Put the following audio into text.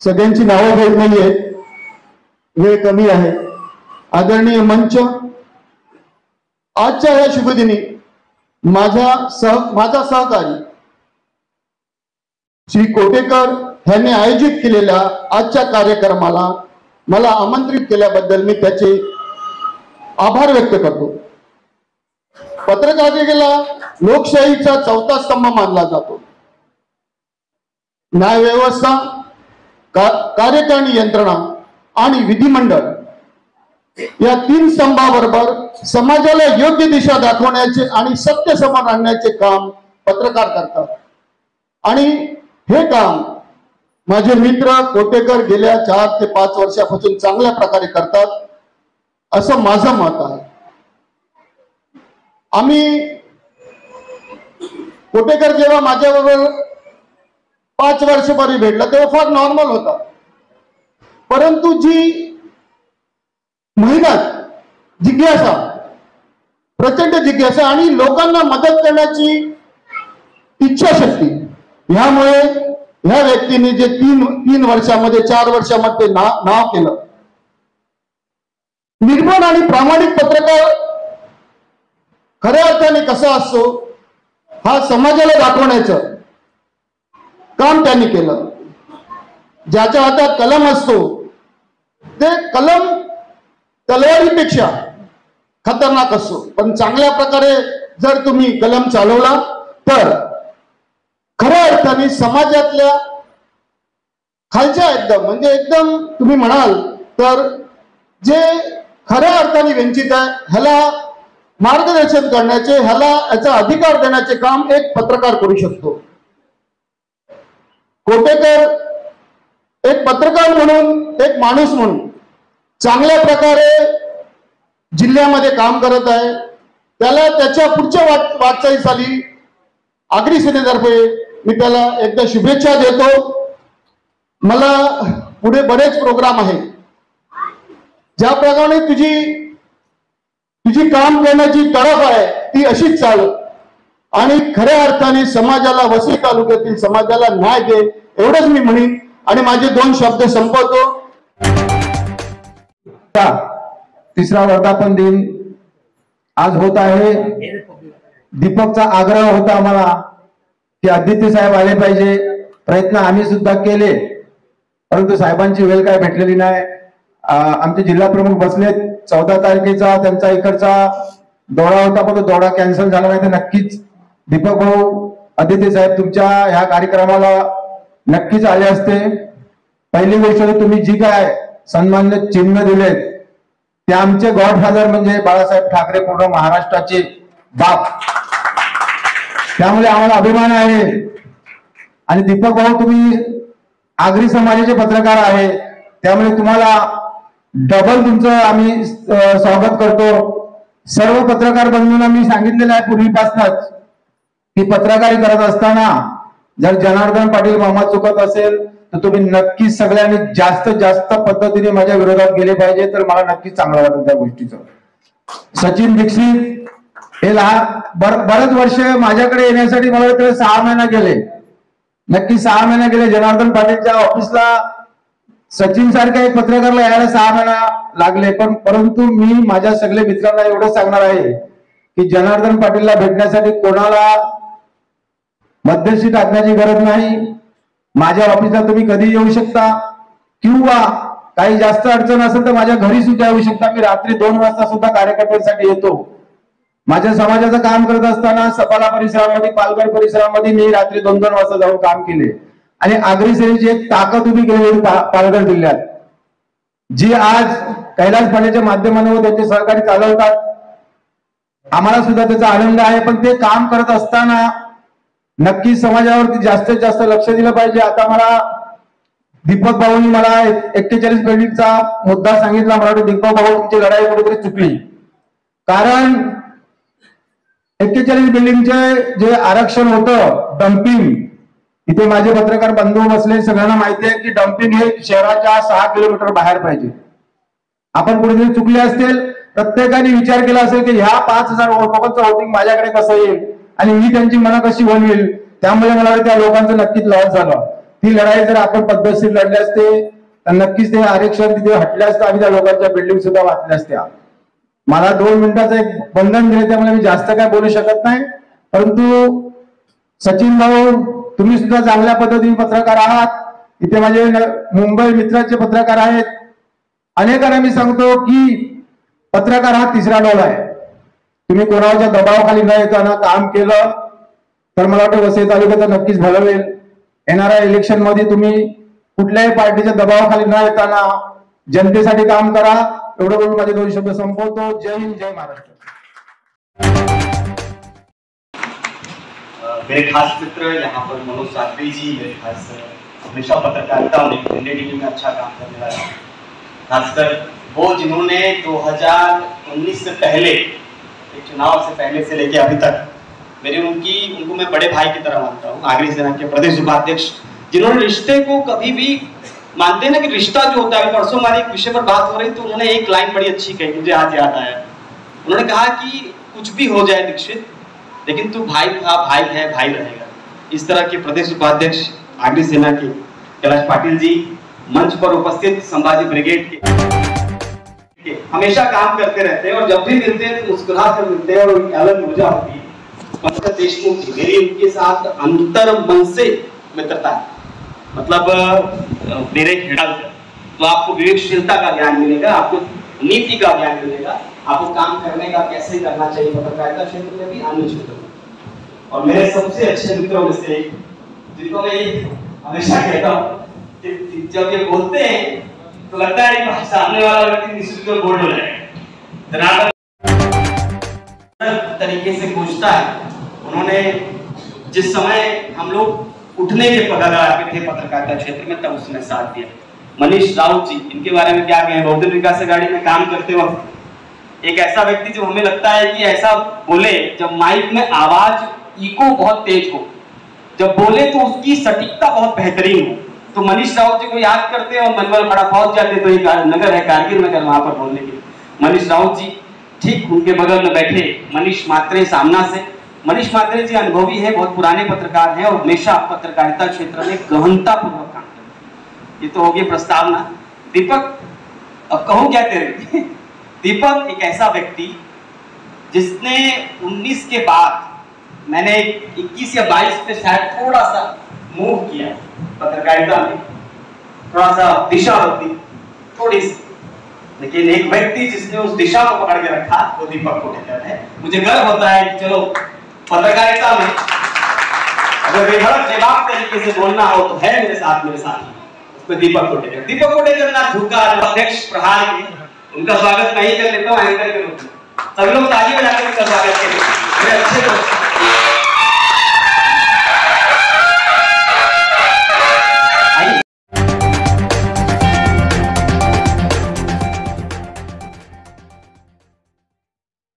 सगळ्यांची नावं घेत नाहीये, वेळ कमी आहे. आदरणीय मंच, आजच्या या शुभदिनी माझा सहकारी श्री कोटेकर यांनी आयोजित केलेल्या आजच्या कार्यक्रमाला मला आमंत्रित केल्याबद्दल मी त्याचे आभार व्यक्त करतो. पत्रकारितेला लोकशाहीचा चौथा स्तंभ मानला जातो. न्यायव्यवस्था, कार्यकारिणी यंत्रणा आणि विधिमंडळ या तीन स्तंभाबरोबर समाजाला योग्य दिशा दाखवण्याचे आणि सत्य समोर आणण्याचे काम पत्रकार करतात. आणि हे काम माझे मित्र कोटेकर गेल्या 4 ते 5 वर्षापासून चांगल्या प्रकारे करतात असं माझं मत आहे. आम्ही कोटेकर जेव्हा माझ्याबरोबर 5 वर्षापूर्वी भेटला तेव्हा फार नॉर्मल होता, परंतु जी मेहनत, जिज्ञासा, प्रचंड जिज्ञासा आणि लोकांना मदत करण्याची इच्छाशक्ती, ह्यामुळे ह्या व्यक्तीने जे 3 वर्षामध्ये 4 वर्षामध्ये नाव केलं. निर्भय आणि प्रामाणिक पत्रकार खऱ्या अर्थाने कसा असतो हा समाजाला दाखवण्याचं काम त्यांनी केलं. ज्याच्या हातात कलम असतो ते कलम तलवारीपेक्षा खतरनाक असतो, पण चांगल्या प्रकारे जर तुम्ही कलम चालवला तर खऱ्या अर्थाने समाजातल्या खालच्या एकदम तुम्ही म्हणाल तर जे खऱ्या अर्थाने वंचित आहे ह्याला मार्गदर्शन करण्याचे, ह्याला याचा अधिकार देण्याचे काम एक पत्रकार करू शकतो. कोटेकर एक पत्रकार म्हणून, एक माणूस म्हणून चांगल्या प्रकारे जिल्ह्यामध्ये काम करत आहे. त्याला त्याच्या पुढच्या वाटचालीसाठी आगरी सेनेतर्फे मी त्याला एकदा शुभेच्छा देतो. मला पुढे बरेच प्रोग्राम आहेत. ज्याप्रमाणे तुझी काम करण्याची तडफ आहे ती अशीच चालू आणि खऱ्या अर्थाने समाजाला, वसई तालुक्यातील समाजाला न्याय दे, एवढंच मी म्हणेन आणि माझे 2 शब्द संपवतो. 3रा वर्धापन दिन आज होत आहे. दीपकचा आग्रह होता आम्हाला की आदित्य साहेब आले पाहिजे. प्रयत्न आम्ही सुद्धा केले, परंतु साहेबांची वेळ काय भेटलेली नाही. आमचे जिल्हा प्रमुख बसलेत. 14 तारखेचा त्यांचा इकडचा दौरा होता, पण तो दौरा कॅन्सल झाला नाही. तर नक्कीच दीपक भाऊ, आदित्य साहेब तुमच्या ह्या कार्यक्रमाला नक्कीच आले असते. पहिली गोष्ट, तुम्ही जी काय सन्मान्य चिन्ह दिलेत ते आमचे गॉडफादर म्हणजे बाळासाहेब ठाकरे, पूर्ण महाराष्ट्राचे बाप. त्यामुळे आम्हाला अभिमान आहे. आणि दीपक भाऊ, तुम्ही आगरी समाजाचे पत्रकार आहे, त्यामुळे तुम्हाला डबल तुमचं आम्ही स्वागत करतो. सर्व पत्रकार बंधूंना मी सांगितलेलं आहे पूर्वीपासूनच की पत्रकारी करत असताना जर जनार्दन पाटील मामा चुकत असेल तर तुम्ही नक्कीच सगळ्यांनी जास्त जास्त पद्धतीने माझ्या विरोधात गेले पाहिजे, तर मला नक्कीच चांगलं वाटेल त्या गोष्टीचं. सचिन दीक्षित हे बरेच वर्ष माझ्याकडे येण्यासाठी मला वाटतं 6 महिना गेले, नक्की 6 महिना गेले. जनार्दन पाटीलच्या ऑफिसला सचिन सारख्या एक पत्रकाराला यायला 6 महिना लागले. परंतु मी माझ्या सगळ्या मित्रांना एवढं सांगणार आहे की जनार्दन पाटीलला भेटण्यासाठी कोणाला मध्यस्थी टाकण्याची गरज नाही. माझ्या ऑफिसला तुम्ही कधी येऊ शकता, किंवा काही जास्त अडचण असेल तर माझ्या घरी सुद्धा येऊ शकता. मी रात्री 2 वाजता सुद्धा कार्यकर्त्यांसाठी येतो. माझ्या समाजाचं काम करत असताना सपाला परिसरामध्ये, पालघर परिसरामध्ये मी रात्री 2-2 वाजता जाऊन काम केले. आणि आगरी सेनेची एक ताकद उभी केली पालघर जिल्ह्यात, जी आज कैलास पांडेच्या माध्यमाने व त्यांचे सहकारी चालवतात. आम्हाला सुद्धा त्याचा आनंद आहे. पण ते काम करत असताना नक्की समाजावरती जास्तीत जास्त लक्ष दिलं पाहिजे. आता मला दीपक भाऊंनी मला 41 बिल्डिंगचा मुद्दा सांगितला. मला वाटतं दीपक भाऊ तुमची लढाई कुठेतरी चुकली, कारण 41 बिल्डिंगचे जे आरक्षण होतं डम्पिंग, इथे माझे पत्रकार बंधू बसले, सगळ्यांना माहिती आहे की डम्पिंग हे शहराच्या 6 किलोमीटर बाहेर पाहिजे. आपण कुठेतरी चुकले असतील. प्रत्येकाने विचार केला असेल की ह्या 5000 लोकांचं वोटिंग माझ्याकडे कसं येईल आणि मी त्यांची मनं कशी बनवेल. त्यामुळे मला त्या लोकांचं नक्कीच लॉस झालं. ती लढाई जर आपण पद्धतशीर लढले असते तर नक्कीच ते आरक्षण तिथे हटले असतं आणि त्या लोकांच्या बिल्डिंग सुद्धा वाचल्या असत्या. मला 2 मिनिटाचं एक बंधन दिले त्यामुळे मी जास्त काय बोलू शकत नाही, परंतु सचिन भाऊ तुम्ही सुद्धा चांगल्या पद्धतीने पत्रकार आहात. इथे माझे मुंबई मित्राचे पत्रकार आहेत. अनेकांना मी सांगतो की पत्रकार हा तिसरा डोळा आहे. तुम्ही कोणाच्या दबावाखाली न येताना काम केलं तर मला वाटतं वसई तालुक्याचं नक्कीच भलं होईल. येणाऱ्या इलेक्शन मध्ये तुम्ही कुठल्याही पार्टीच्या दबावाखाली न येताना जनतेसाठी काम करा. एवढं बोलून माझे 2 शब्द संपवतो. जय हिंद, जय महाराष्ट्र. मेरे खास मित्र यहाँ पर मनोज साकरे जी, मेरे खास हमेशा पत्रकारिता में इंडिया टीवी में अच्छा काम करने वाला, खासकर वो जिन्होंने 2019 से पहले, एक चुनाव से पहले से लेके अभी तक उनको मैं बड़े भाई की तरह मानता हूँ। आगरी सेना के प्रदेश उपाध्यक्ष, जिन्होंने रिश्ते को कभी भी मानते हैं ना कि रिश्ता जो होता है, परसों हमारी एक विषय पर बात हो रही तो उन्होंने एक लाइन बड़ी अच्छी कही, मुझे आज याद आया। उन्होंने कहा कि कुछ भी हो जाए दीक्षित, लेकिन तू भाई था, भाई है, भाई रहेगा। इस तरह के प्रदेश उपाध्यक्ष आगरी सेना के कैलाश पाटिल जी मंच पर उपस्थित संभाजी ब्रिगेड के हमेशा काम करते रहते हैं और जब भी मिलते हैं तो मुस्कुरा कर मिलते हैं और उनकी अलग ऊर्जा होती है। पंकज देशमुख जी, मेरी उनके साथ अंतर मन से मित्रता है, मतलब मेरे ख्याल तो आपको विवेकशीलता का ज्ञान मिलेगा, आपको नीति का ज्ञान मिलेगा, आपको काम करने का कैसे करना चाहिए पत्रकारिता क्षेत्र में भी, अन्य क्षेत्र में। और मेरे सबसे अच्छे मित्रों में से जिनको मैं हमेशा कहता हूँ कि जब ये बोलते हैं तो लगता है कि सामने वाला व्यक्ति निश्चित रूप से बोल्ड हो जाएगा, तरीके से पूछता है। उन्होंने जिस समय हम लोग उठने के पगार थे पत्रकारिता क्षेत्र में, तब उसने साथ दिया। मनीष राउत जी, इनके बारे में क्या कहें, बहुजन विकास अघाड़ी में काम करते वक्त एक ऐसा व्यक्ति जो हमें लगता है कि ऐसा बोले जब माइक में आवाज इको बहुत तेज हो, जब बोले तो उसकी सटीकता बहुत बेहतरीन हो। तो मनीष राउत जी को याद करते हैं और मन में बड़ा पहुंच जाते, तो एक नगर है कारगिल नगर, वहां पर बोलने के लिए मनीष राउत जी, ठीक उनके बगल में बैठे मनीष मात्रे सामना से। मनीष मात्रे जी अनुभवी है, बहुत पुराने पत्रकार हैं और हमेशा पत्रकारिता क्षेत्र में गहनता पूर्वक काम करते। ये तो होगी प्रस्तावना। दीपक, अब कहूं क्या तेरे दीपक एक ऐसा व्यक्ति जिसने 19 के बाद, मैंने 21 या 22 पे शायद थोड़ा सा मूव किया पत्रकारिता में, थोड़ा सा दिशा होती थोड़ी सी, लेकिन एक व्यक्ति जिसने उस दिशा को पकड़ के रखा वो दीपक कोटेकर है। मुझे गर्व होता है कि चलो पत्रकारिता में अगर बेधड़क बेबाक तरीके से बोलना हो तो है मेरे साथ उसमें दीपक कोटेकर। दीपक कोटेकर ना झुका अध्यक्ष प्रहार की, उनका स्वागत मैं ही कर लेता हूँ एंकर के रूप में। सभी लोग ताली बजाकर उनका स्वागत करें।